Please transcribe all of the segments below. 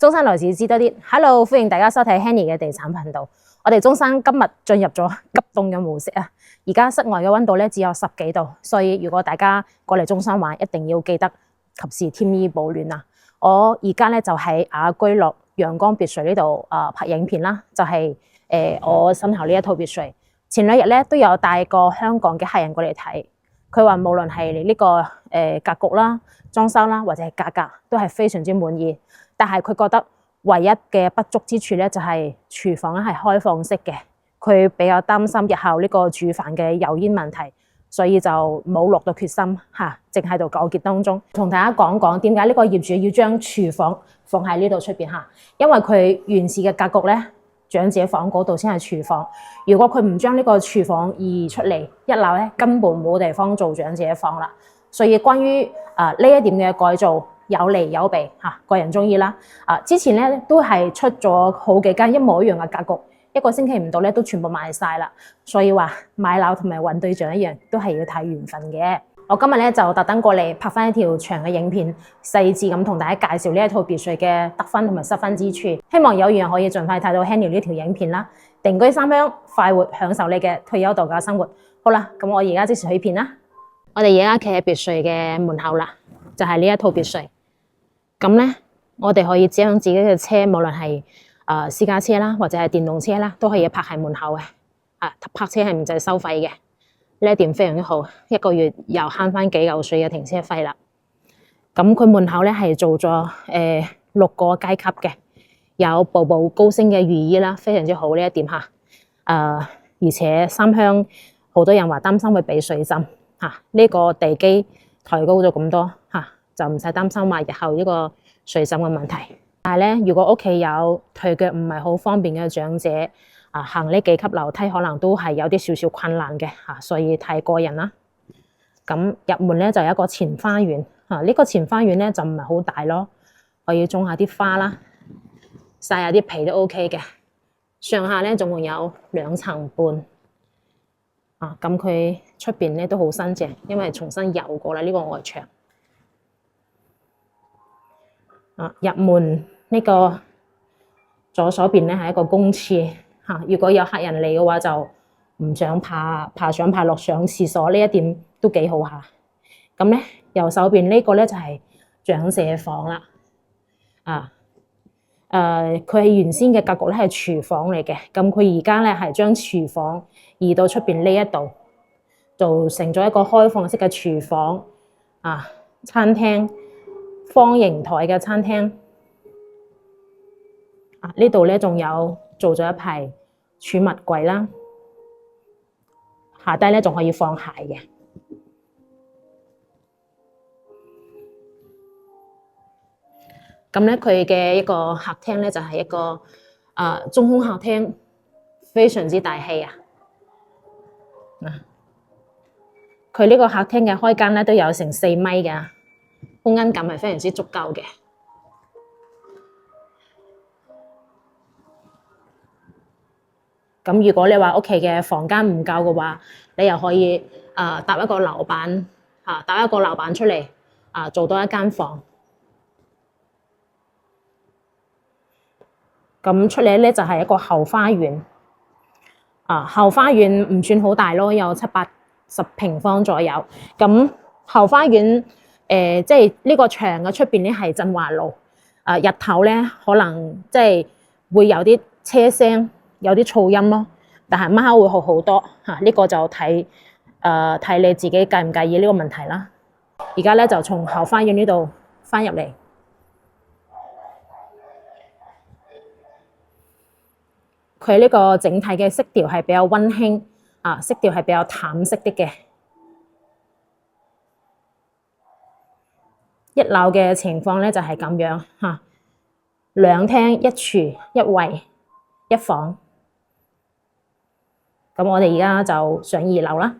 中山來自知多啲 ，Hello， 歡迎大家收睇 Henny 嘅地產頻道。我哋中山今日進入咗急凍嘅模式啊！而家室外嘅溫度咧只有10幾度，所以如果大家過嚟中山玩，一定要記得及時添衣保暖啊！我而家咧就喺雅居樂陽光別墅呢度拍影片啦，就係我身後呢一套別墅。前2日咧都有帶過香港嘅客人過嚟睇，佢話無論係呢個格局啦、裝修啦，或者係價格，都係非常之滿意。但係佢覺得唯一嘅不足之處咧，就係廚房係開放式嘅，佢比較擔心日後呢個煮飯嘅油煙問題，所以就冇落到決心嚇，正喺度糾結當中。同大家講講點解呢個業主要將廚房放喺呢度出邊嚇，因為佢原始嘅格局咧，長者房嗰度先係廚房。如果佢唔將呢個廚房移出嚟，1樓咧根本冇地方做長者房啦。所以關於呢一點嘅改造，有利有弊嚇，個人中意啦。之前咧都係出咗好幾間一模一樣嘅格局，一個星期唔到咧都全部賣晒啦。所以話買樓同埋揾對象一樣，都係要睇緣分嘅。我今日咧就特登過嚟拍翻一條長嘅影片，細緻咁同大家介紹呢一套別墅嘅得分同埋失分之處。希望有緣可以盡快睇到 Henny 呢條影片啦。定居三鄉，快活享受你嘅退休度假生活。好啦，咁我而家即時去片啦。我哋而家企喺別墅嘅門口啦，就係呢一套別墅。咁咧，我哋可以將自己嘅車，無論係私家車啦，或者係電動車啦，都可以泊喺門口嘅。泊車係唔使收費嘅，呢一點非常之好，一個月又慳翻幾嚿水嘅停車費啦。咁佢門口咧係做咗6個階級嘅，有步步高升嘅寓意啦，非常之好呢一點嚇。而且三鄉好多人話擔心會俾水浸嚇，呢個地基抬高咗咁多嚇，就唔使擔心話日後呢個水浸嘅問題。但係咧，如果屋企有腿腳唔係好方便嘅長者，行呢幾級樓梯可能都係有啲少少困難嘅嚇，所以睇個人啦。咁入門咧就有一個前花園嚇，呢個前花園咧就唔係好大咯，可以種下啲花啦，曬下啲皮都 OK 嘅。上下咧總共有2層半。咁佢出邊咧都好新淨，因為重新油過啦呢個外牆。入門呢個左手邊咧係一個公廁嚇，如果有客人嚟嘅話就唔想爬上爬落上廁所，呢一點都幾好下。咁咧右手邊呢個咧就係長者房啦。佢係原先嘅格局咧係廚房嚟嘅，咁佢而家咧係將廚房移到出邊呢一度，做成咗一個開放式嘅廚房餐廳。方形台嘅餐廳，呢度咧仲有做咗一排儲物櫃啦，下低咧仲可以放鞋嘅。咁咧佢嘅一個客廳咧就係一個中空客廳，非常之大氣啊！佢呢個客廳嘅開間咧都有成4米㗎。空間感係非常之足夠嘅。咁如果你話屋企嘅房間唔夠嘅話，你又可以搭一個樓板出嚟做多一間房。咁出嚟咧就係一個後花園。後花園唔算好大咯，有70-80平方左右。咁後花園即係呢個牆嘅出邊咧係振華路，日頭咧可能即係會有啲車聲，有啲噪音咯。但係晚黑會好好多嚇，呢個就睇你自己介唔介意呢個問題啦。而家咧就從後花園呢度翻入嚟，佢呢個整體嘅色調係比較溫馨色調係比較淡色啲嘅。1樓嘅情況咧就係咁樣嚇，2廳1廚1衛1房。咁我哋而家就上2樓啦。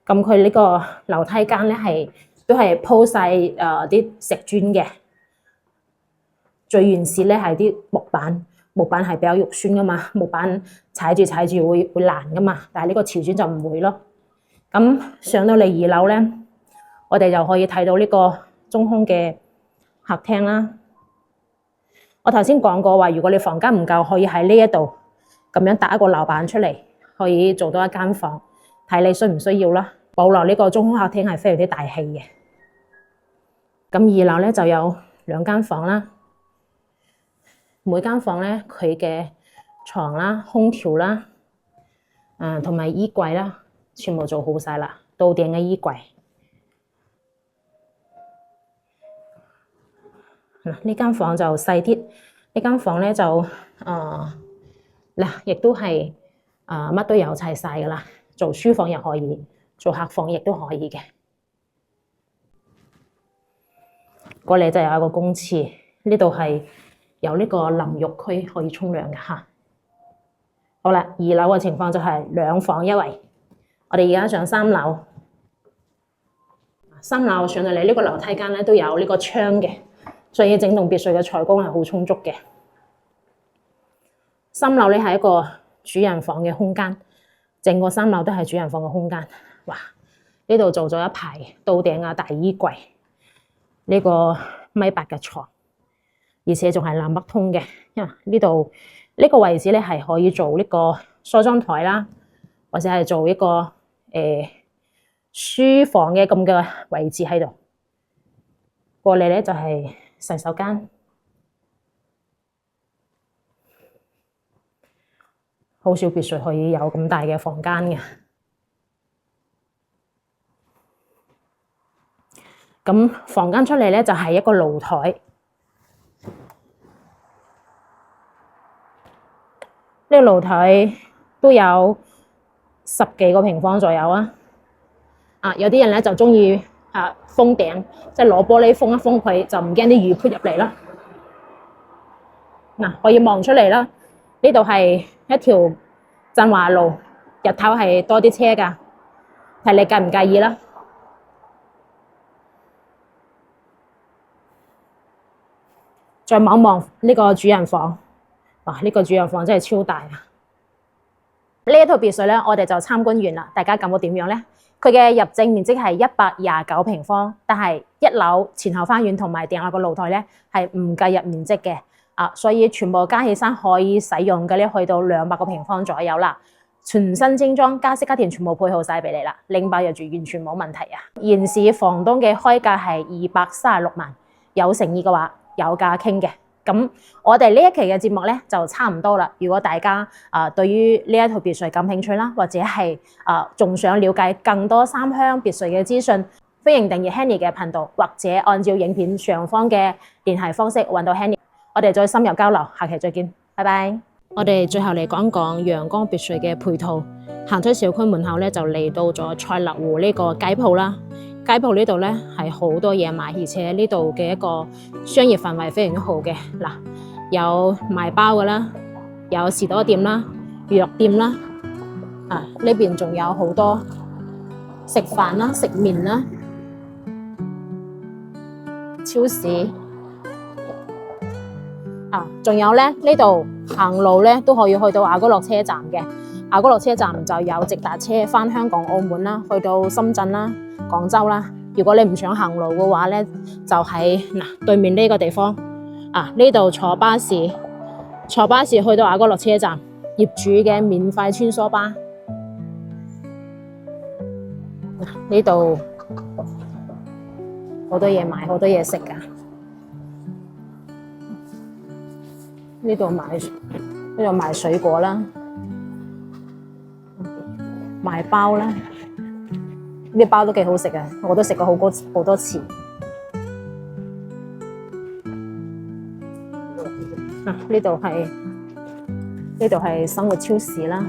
咁佢呢個樓梯間咧都係鋪晒啲石磚嘅，最原始咧係啲木板係比較肉酸噶嘛，木板踩住會爛噶嘛，但係呢個潮磚就唔會咯。咁上到嚟2樓咧，我哋就可以睇到呢個中空嘅客廳啦，我頭先講過話，如果你房間唔夠，可以喺呢一度咁樣搭一個樓板出嚟，可以做到一間房，睇你需唔需要啦。保留呢個中空客廳係非常之大氣嘅。咁二樓咧就有2間房啦，每間房咧佢嘅床啦、空調啦，同埋衣櫃啦，全部做好晒啦，到頂嘅衣櫃。呢間房就細啲，呢間房咧就亦都係乜都有齊晒噶啦，做書房又可以，做客房亦都可以嘅。過嚟就有一個公廁，呢度係有呢個淋浴區可以沖涼嘅嚇。好啦，二樓嘅情況就係2房1衛。我哋而家上3樓，上到嚟呢個樓梯間咧都有呢個窗嘅，所以整棟別墅嘅採光係好充足嘅。3樓咧係一個主人房嘅空間，整個3樓都係主人房嘅空間。哇！呢度做咗一排到頂嘅大衣櫃。呢個1.8米嘅床，而且仲係南北通嘅。因為呢度呢個位置咧係可以做呢個梳妝台啦，或者係做一個書房嘅咁嘅位置喺度。過嚟咧就係洗手間，好少別墅可以有咁大嘅房間嘅。咁房間出嚟咧就係一個露台，呢個露台都有10幾個平方左右啊！有啲人咧就中意封頂，即係攞玻璃封一封佢，就唔驚啲雨潑入嚟啦。可以望出嚟啦，呢度係一條振華路，日頭係多啲車㗎，睇你介唔介意啦。再望望呢個主人房，哇！呢個主人房真係超大啊！呢一套別墅咧，我哋就參觀完啦。大家感覺點樣咧？佢嘅入證面積係129平方，但係1樓前後花園同埋頂樓個露台咧係唔計入面積嘅所以全部加起身可以使用嘅咧去到200個平方左右啦。全新精裝，家私家電全部配好晒俾你啦，拎包入住完全冇問題啊！現時房東嘅開價係236萬，有誠意嘅話，有價傾嘅。咁我哋呢一期嘅節目咧就差唔多啦。如果大家對於呢一套別墅感興趣啦，或者係仲想了解更多三鄉別墅嘅資訊，歡迎訂閱 Henny 嘅頻道，或者按照影片上方嘅聯繫方式揾到 Henny， 我哋再深入交流。下期再見，拜拜。我哋最後嚟講講陽光別墅嘅配套。行出小區門口咧就嚟到咗賽勒湖呢個街鋪啦。街鋪呢度咧係好多嘢賣，而且呢度嘅一個商業氛圍非常之好嘅。有賣包嘅啦，有士多店啦、娛樂店啦，呢邊仲有好多食飯啦、食麵啦、超市仲有咧呢度行路咧都可以去到亞皆老車站嘅。亞皆老車站就有直達車返香港、澳門啦，去到深圳啦、廣州啦。如果你唔想行路嘅話咧，就喺對面呢個地方呢度坐巴士去到亞皆老車站，業主嘅免費穿梭巴。呢度好多嘢買，好多嘢食噶。呢度賣水果啦，賣包啦。呢啲包都幾好食啊！我都食過好多次。呢度係生活超市啦，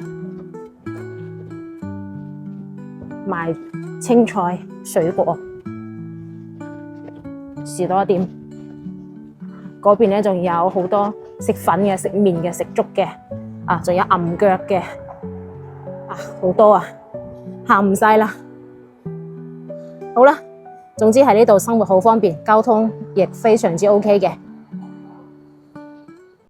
賣青菜、水果。士多店嗰邊咧，仲有好多食粉嘅、食麵嘅、食粥嘅，仲有銀腳嘅，好多啊，行唔晒啦。好啦，總之喺呢度生活好方便，交通亦非常之 OK 嘅。